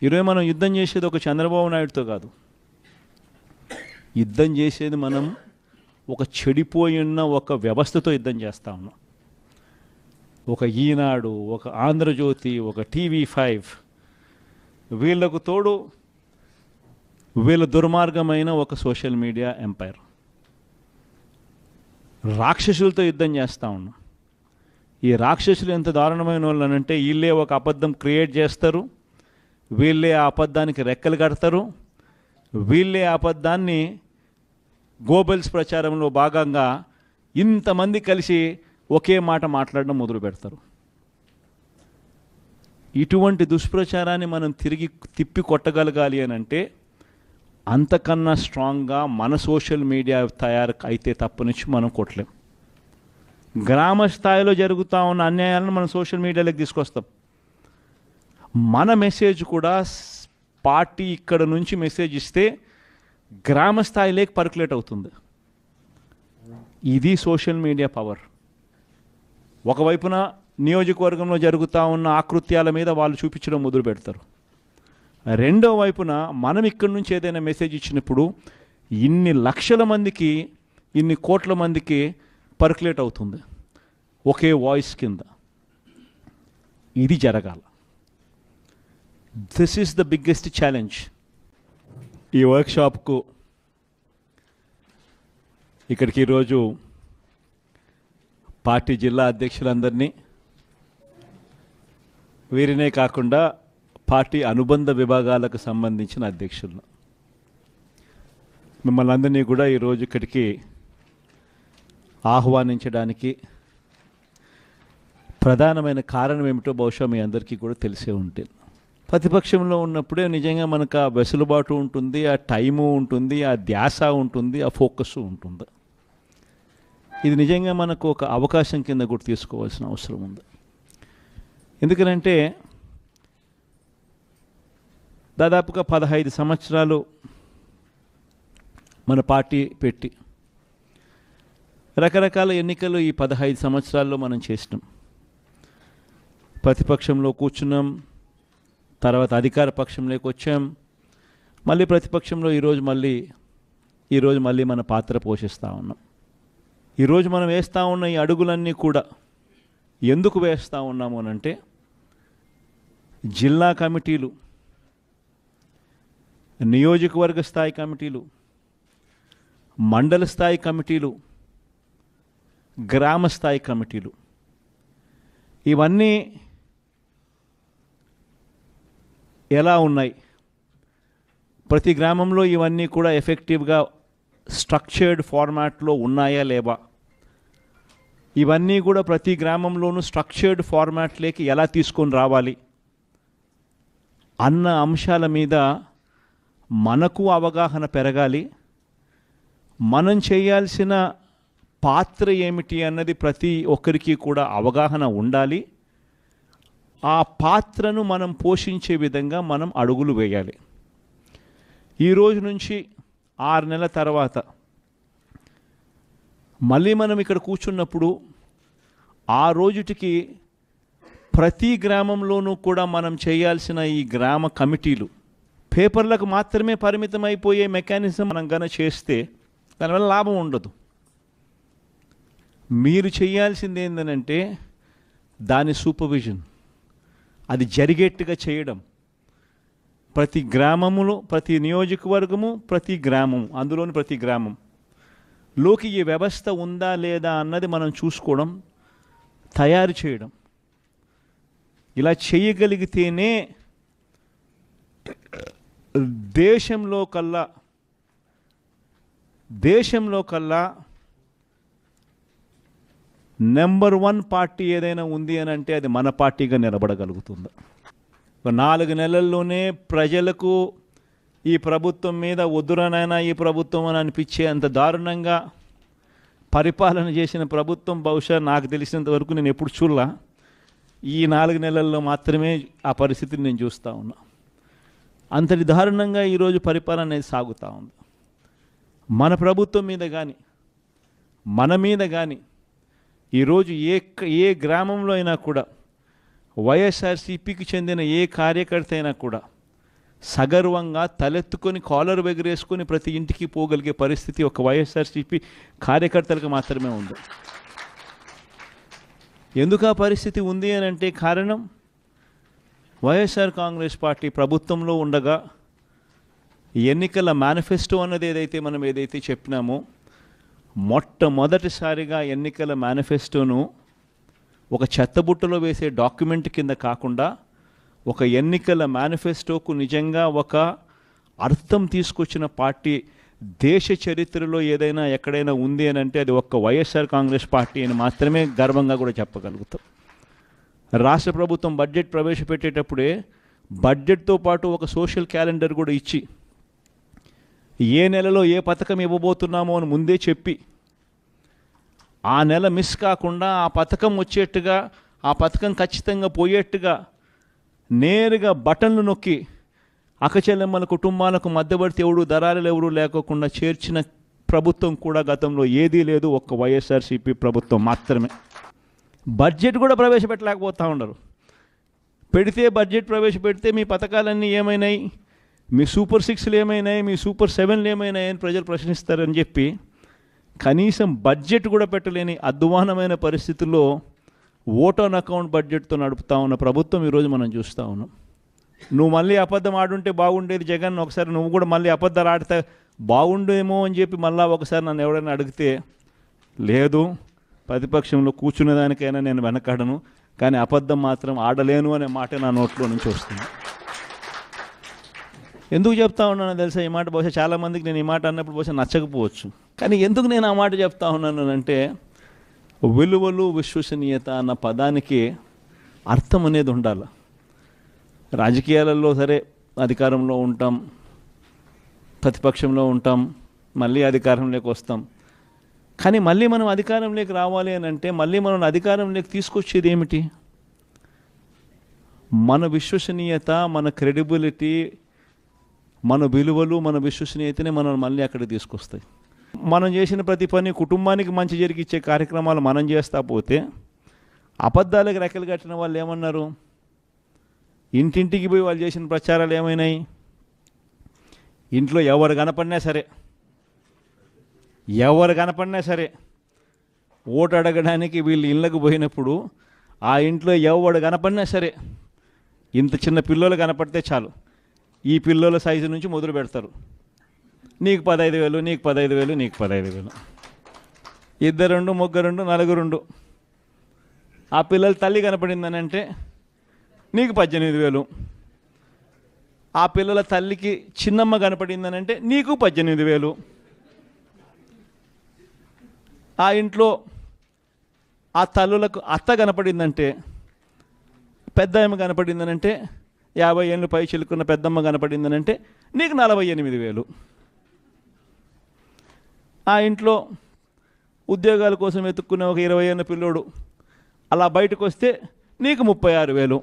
ఈరోజు మనం యుద్ధం చేసేది ఒక చంద్రబాబు నాయుడుతో కాదు, యుద్ధం చేసేది మనం ఒక చెడిపోయిన ఒక వ్యవస్థతో యుద్ధం చేస్తూ ఉన్నాం. ఒక ఈనాడు, ఒక ఆంధ్రజ్యోతి, ఒక TV5, వీళ్ళకు తోడు వీళ్ళ దుర్మార్గమైన ఒక సోషల్ మీడియా ఎంపైర్, రాక్షసులతో యుద్ధం చేస్తూ ఉన్నాం. ఈ రాక్షసులు ఎంత దారుణమైన వాళ్ళు అంటే, వీళ్ళే ఒక అబద్ధం క్రియేట్ చేస్తారు, వీళ్ళే ఆ అబద్ధానికి రెక్కలు కడతారు, వీళ్ళే ఆ అబద్ధాన్ని గోబెల్స్ ప్రచారంలో భాగంగా ఇంతమంది కలిసి ఒకే మాట మాట్లాడడం మొదలు పెడతారు. ఇటువంటి దుష్ప్రచారాన్ని మనం తిరిగి తిప్పి కొట్టగలగాలి అని అంటే అంతకన్నా స్ట్రాంగ్గా మన సోషల్ మీడియా తయారు అయితే తప్పనిచ్చి మనం కొట్టలేం. గ్రామ స్థాయిలో జరుగుతూ ఉన్న అన్యాయాలను మనం సోషల్ మీడియాలోకి తీసుకొస్తాం. మన మెసేజ్ కూడా పార్టీ ఇక్కడ నుంచి మెసేజ్ ఇస్తే గ్రామ స్థాయిలోకి పర్కులేట్ అవుతుంది. ఇది సోషల్ మీడియా పవర్. ఒకవైపున నియోజకవర్గంలో జరుగుతూ ఉన్న ఆకృత్యాల మీద వాళ్ళు చూపించడం మొదలు పెడతారు. రెండో వైపున మనం ఇక్కడి నుంచి ఏదైనా మెసేజ్ ఇచ్చినప్పుడు ఇన్ని లక్షల మందికి, ఇన్ని కోట్ల మందికి పర్కులేట్ అవుతుంది ఒకే వాయిస్ కింద. ఇది జరగాల. This is the biggest challenge. ఈ వర్క్షాప్కు ఇక్కడికి ఈరోజు పార్టీ జిల్లా అధ్యక్షులందరినీ, వీరినే కాకుండా పార్టీ అనుబంధ విభాగాలకు సంబంధించిన అధ్యక్షులను, మిమ్మల్ని అందరినీ కూడా ఈరోజు ఇక్కడికి ఆహ్వానించడానికి ప్రధానమైన కారణం ఏమిటో బహుశా మీ అందరికీ కూడా తెలిసే ఉంటుంది. ప్రతిపక్షంలో ఉన్నప్పుడే నిజంగా మనకు ఆ వెసులుబాటు ఉంటుంది, ఆ టైము ఉంటుంది, ఆ ధ్యాస ఉంటుంది, ఆ ఫోకస్ ఉంటుంది. ఇది నిజంగా మనకు ఒక అవకాశం కింద కూడా తీసుకోవాల్సిన అవసరం ఉంది. ఎందుకనంటే దాదాపుగా 15 సంవత్సరాలు మన పార్టీ పెట్టి రకరకాల ఎన్నికలు ఈ 15 సంవత్సరాల్లో మనం చేసినాం. ప్రతిపక్షంలో కూర్చున్నాం, తర్వాత అధికార పక్షంలోకి వచ్చాం, మళ్ళీ ప్రతిపక్షంలో ఈరోజు మళ్ళీ మన పాత్ర పోషిస్తూ ఉన్నాం. ఈరోజు మనం వేస్తూ ఉన్న ఈ అడుగులన్నీ కూడా ఎందుకు వేస్తూ ఉన్నాము అనంటే, జిల్లా కమిటీలు, నియోజకవర్గ స్థాయి కమిటీలు, మండల స్థాయి కమిటీలు, గ్రామ స్థాయి కమిటీలు, ఇవన్నీ ఎలా ఉన్నాయి, ప్రతి గ్రామంలో ఇవన్నీ కూడా ఎఫెక్టివ్గా స్ట్రక్చర్డ్ ఫార్మాట్లో ఉన్నాయా లేవా, ఇవన్నీ కూడా ప్రతి గ్రామంలోనూ స్ట్రక్చర్డ్ ఫార్మాట్లోకి ఎలా తీసుకొని రావాలి అన్న అంశాల మీద మనకు అవగాహన పెరగాలి. మనం చేయాల్సిన పాత్ర ఏమిటి అన్నది ప్రతి ఒక్కరికి కూడా అవగాహన ఉండాలి. ఆ పాత్రను మనం పోషించే విధంగా మనం అడుగులు వేయాలి. ఈ రోజు నుంచి 6 నెలల తర్వాత మళ్ళీ మనం ఇక్కడ కూర్చున్నప్పుడు ఆ రోజుటికి ప్రతి గ్రామంలోనూ కూడా మనం చేయాల్సిన ఈ గ్రామ కమిటీలు పేపర్లకు మాత్రమే పరిమితం అయిపోయే మెకానిజం మనం గన చేస్తే దానివల్ల లాభం ఉండదు. మీరు చేయాల్సింది ఏంటంటే దాని సూపర్విజన్, అది జరిగేట్టుగా చేయడం. ప్రతి గ్రామములో, ప్రతి నియోజకవర్గము, ప్రతి గ్రామం, అందులోని ప్రతి గ్రామంలోకి ఈ వ్యవస్థ ఉందా లేదా అన్నది మనం చూసుకోవడం, తయారు చేయడం. ఇలా చేయగలిగితేనే దేశంలో కల్లా నెంబర్ 1 పార్టీ ఏదైనా ఉంది అని అంటే అది మన పార్టీగా నిలబడగలుగుతుంది. 4 నెలల్లోనే ప్రజలకు ఈ ప్రభుత్వం మీద వద్దురనైనా ఈ ప్రభుత్వం అని అనిపించే అంత దారుణంగా పరిపాలన చేసిన ప్రభుత్వం బహుశా నాకు తెలిసినంత వరకు నేను ఎప్పుడు చూడలా. ఈ 4 నెలల్లో మాత్రమే ఆ పరిస్థితిని నేను చూస్తూ ఉన్నా. అంతటి దారుణంగా ఈరోజు పరిపాలన అనేది సాగుతూ ఉంది. మన ప్రభుత్వం మీద కానీ, మన మీద కానీ ఈరోజు ఏ గ్రామంలో అయినా కూడా వైఎస్ఆర్సీపీకి చెందిన ఏ కార్యకర్త అయినా కూడా సగర్వంగా తలెత్తుకొని కాలర్ ఎగరేసుకొని ప్రతి ఇంటికి పోగలిగే పరిస్థితి ఒక వైఎస్ఆర్సీపీ కార్యకర్తలకు మాత్రమే ఉంది. ఎందుకు ఆ పరిస్థితి ఉంది అని అంటే కారణం, వైఎస్ఆర్ కాంగ్రెస్ పార్టీ ప్రభుత్వంలో ఉండగా ఎన్నికల మేనిఫెస్టో అన్నది ఏదైతే చెప్పినామో, మొట్టమొదటిసారిగా ఎన్నికల మేనిఫెస్టోను ఒక చెత్తబుట్టలో వేసే డాక్యుమెంట్ కింద కాకుండా ఒక ఎన్నికల మేనిఫెస్టోకు నిజంగా ఒక అర్థం తీసుకొచ్చిన పార్టీ దేశ చరిత్రలో ఏదైనా ఎక్కడైనా ఉంది అని అంటే అది ఒక్క వైఎస్ఆర్ కాంగ్రెస్ పార్టీ అని మాత్రమే గర్వంగా కూడా చెప్పగలుగుతాం. రాష్ట్ర ప్రభుత్వం బడ్జెట్ ప్రవేశపెట్టేటప్పుడే బడ్జెట్తో పాటు ఒక సోషల్ క్యాలెండర్ కూడా ఇచ్చి ఏ నెలలో ఏ పథకం ఇవ్వబోతున్నామో అని ముందే చెప్పి ఆ నెల మిస్ కాకుండా ఆ పథకం వచ్చేట్టుగా, ఆ పథకం ఖచ్చితంగా పోయేట్టుగా నేరుగా బటన్లు నొక్కి అక్కచెల్లెమ్మల కుటుంబాలకు మధ్యవర్తి ఎవడు, దళారులు ఎవరు లేకోకుండా చేర్చిన ప్రభుత్వం కూడా గతంలో ఏదీ లేదు, ఒక్క వైఎస్ఆర్సీపీ ప్రభుత్వం మాత్రమే. బడ్జెట్ కూడా ప్రవేశపెట్టలేకపోతూ ఉండరు. పెడితే బడ్జెట్ ప్రవేశపెడితే మీ పథకాలన్నీ ఏమైనాయి, మీ సూపర్ 6లు ఏమైనాయి, మీ సూపర్ 7లు ఏమైనాయి అని ప్రజలు ప్రశ్నిస్తారని చెప్పి కనీసం బడ్జెట్ కూడా పెట్టలేని అధ్వానమైన పరిస్థితుల్లో ఓట్ ఆన్ అకౌంట్ బడ్జెట్తో నడుపుతా ఉన్న ప్రభుత్వం ఈరోజు మనం చూస్తూ ఉన్నాం. నువ్వు మళ్ళీ అబద్ధం ఆడుంటే బాగుండేది జగన్, ఒకసారి నువ్వు కూడా మళ్ళీ అబద్ధాలు ఆడితే బాగుండేమో అని చెప్పి మళ్ళీ ఒకసారి నన్ను ఎవరైనా అడిగితే, లేదు ప్రతిపక్షంలో కూర్చునేదానికైనా నేను వెనకాడను, కానీ అబద్ధం మాత్రం ఆడలేను అనే మాట నా నోట్లో నుంచి వస్తుంది. ఎందుకు చెప్తా ఉన్నానో తెలుసా ఈ మాట? బహుశా చాలామందికి నేను ఈ మాట అన్నప్పుడు బహుశా నచ్చకపోవచ్చు, కానీ ఎందుకు నేను ఆ మాట చెప్తా ఉన్నాను అంటే, విలువలు విశ్వసనీయత అన్న పదానికి అర్థం అనేది ఉండాలి. రాజకీయాలలో సరే అధికారంలో ఉంటాం, ప్రతిపక్షంలో ఉంటాం, మళ్ళీ అధికారంలోకి వస్తాం. కానీ మళ్ళీ మనం అధికారంలోకి రావాలి అని అంటే మళ్ళీ మనం అధికారంలోకి తీసుకొచ్చేది ఏమిటి? మన విశ్వసనీయత, మన క్రెడిబిలిటీ, మన విలువలు, మన విశ్వసనీయతనే మనం మళ్ళీ అక్కడికి తీసుకొస్తాయి. మనం చేసిన ప్రతి పని కుటుంబానికి మంచి జరిగిచ్చే కార్యక్రమాలు మనం చేస్తా పోతే అబద్ధాలకు రెక్కలు కట్టిన వాళ్ళు ఏమన్నారు? ఇంటింటికి పోయి వాళ్ళు చేసిన ప్రచారాలు ఏమైనాయి? ఇంట్లో ఎవరు కనపడినా సరే ఓటు అడగడానికి వీళ్ళు ఇళ్ళకు పోయినప్పుడు ఆ ఇంట్లో ఎవడు కనపడినా సరే, ఇంత చిన్న పిల్లలు కనపడితే చాలు, ఈ పిల్లల సైజు నుంచి మొదలు పెడతారు. నీకు 15,000, నీకు 15,000, నీకు 15,000, 2, 3, 4. ఆ పిల్లల తల్లి కనపడిందని అంటే నీకు 18,000. ఆ పిల్లల తల్లికి చిన్నమ్మ కనపడిందని అంటే నీకు 18,000. ఆ ఇంట్లో ఆ తల్లులకు అత్త కనపడిందంటే, పెద్దమ్మ కనపడిందనంటే, 50 ఏళ్ళు పై చిలుకున్న పెద్దమ్మ కనపడిందనంటే నీకు 48,000. ఆ ఇంట్లో ఉద్యోగాల కోసం వెతుక్కునే ఒక 20 ఏళ్ళ పిల్లోడు అలా బయటకు వస్తే నీకు 36,000.